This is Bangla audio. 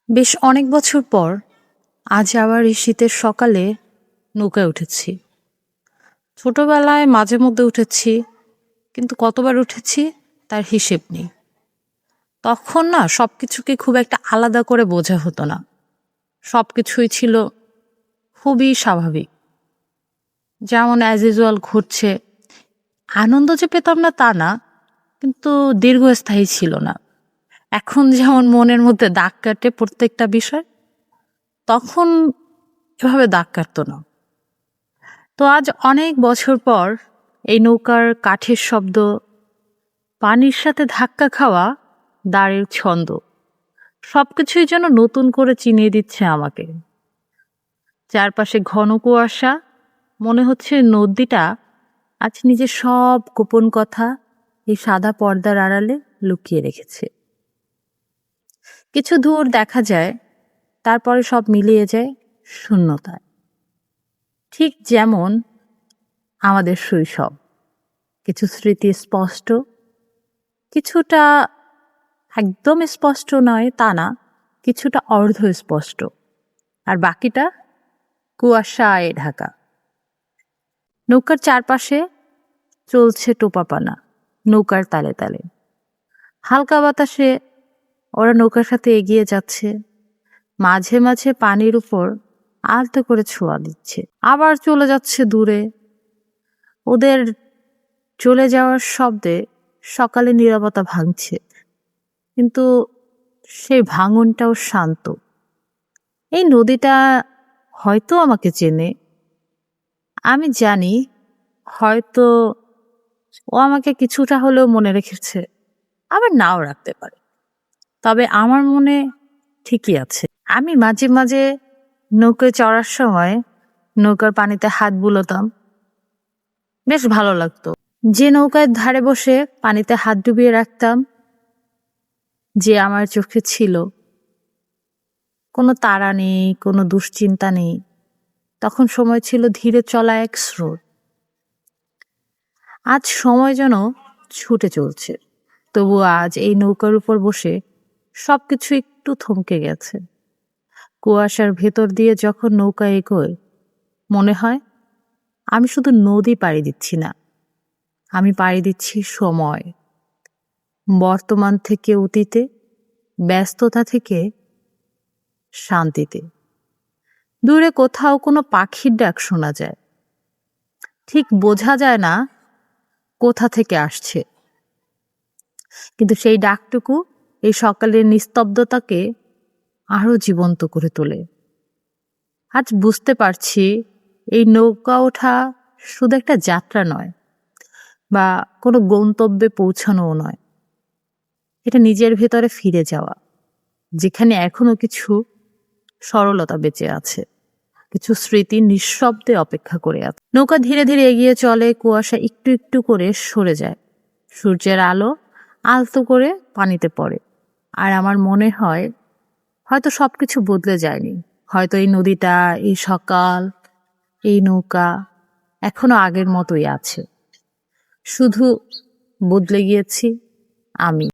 বেশ অনেক বছর পর আজ আবার এই শীতের সকালে নৌকায় উঠেছি। ছোটবেলায় মাঝে মধ্যে উঠেছি, কিন্তু কতবার উঠেছি তার হিসেব নেই। তখন না সবকিছুকে খুব একটা আলাদা করে বোঝা হতো না, সবকিছুই ছিল খুবই স্বাভাবিক, যেমন অ্যাজ ইউজুয়াল ঘুরছে। আনন্দ যে পেতাম না তা না, কিন্তু দীর্ঘস্থায়ী ছিল না। এখন যেমন মনের মধ্যে দাগ কাটে প্রত্যেকটা বিষয়, তখন এভাবে দাগ কাটতো না। তো আজ অনেক বছর পর এই নৌকার কাঠের শব্দ, পানির সাথে ধাক্কা খাওয়া, দাঁড়ের ছন্দ, সবকিছুই যেন নতুন করে চিনিয়ে দিচ্ছে আমাকে। চারপাশে ঘন কুয়াশা, মনে হচ্ছে নদীটা আজ নিজের সব গোপন কথা এই সাদা পর্দার আড়ালে লুকিয়ে রেখেছে। কিছু দূর দেখা যায়, তারপরে সব মিলিয়ে যায় শূন্যতায়। ঠিক যেমন আমাদের শৈশব, কিছু স্মৃতি স্পষ্ট, কিছুটা একদম স্পষ্ট নয় তা না, কিছুটা অর্ধ স্পষ্ট, আর বাকিটা কুয়াশায় ঢাকা। নৌকার চারপাশে চলছে টোপাপানা, নৌকার তালে তালে। হালকা বাতাসে ওরা নৌকার সাথে এগিয়ে যাচ্ছে, মাঝে মাঝে পানির উপর আলতো করে ছোঁয়া দিচ্ছে, আবার চলে যাচ্ছে দূরে। ওদের চলে যাওয়ার শব্দে সকালে নীরবতা ভাঙছে, কিন্তু সেই ভাঙনটাও শান্ত। এই নদীটা হয়তো আমাকে চেনে, আমি জানি, হয়তো ও আমাকে কিছুটা হলেও মনে রেখেছে, আবার নাও রাখতে পারে। তবে আমার মনে ঠিকই আছে। আমি মাঝে মাঝে নৌকায় চড়ার সময় নৌকার পানিতে হাত বুলোতাম, বেশ ভালো লাগতো। যে নৌকার ধারে বসে পানিতে হাত ডুবিয়ে রাখতাম, যে আমার চোখে ছিল, কোনো তাড়া নেই, কোনো দুশ্চিন্তা নেই। তখন সময় ছিল ধীরে চলা এক স্রোত। আজ সময় যেন ছুটে চলছে, তবু আজ এই নৌকার উপর বসে সবকিছু একটু থমকে গেছে। কুয়াশার ভেতর দিয়ে যখন নৌকা এগোয়, মনে হয় আমি শুধু নদী পাড়ি দিচ্ছি না, আমি পাড়ি দিচ্ছি সময়। বর্তমান থেকে অতীতে, ব্যস্ততা থেকে শান্তিতে। দূরে কোথাও কোনো পাখির ডাক শোনা যায়, ঠিক বোঝা যায় না কোথা থেকে আসছে, কিন্তু সেই ডাকটুকু এই সকালের নিস্তব্ধতাকে আরো জীবন্ত করে তোলে। আজ বুঝতে পারছি, এই নৌকা ওঠা শুধু একটা যাত্রা নয়, বা কোনো গন্তব্যে পৌঁছানোও নয়। এটা নিজের ভেতরে ফিরে যাওয়া, যেখানে এখনো কিছু সরলতা বেঁচে আছে, কিছু স্মৃতি নিঃশব্দে অপেক্ষা করে আছে। নৌকা ধীরে ধীরে এগিয়ে চলে, কুয়াশা একটু একটু করে সরে যায়, সূর্যের আলো আলতো করে পানিতে পড়ে। আর আমার মনে হয়, হয়তো সবকিছু বদলে যায়নি, হয়তো এই নদীটা, এই সকাল, এই নৌকা এখনো আগের মতোই আছে, শুধু বদলে গিয়েছি আমি।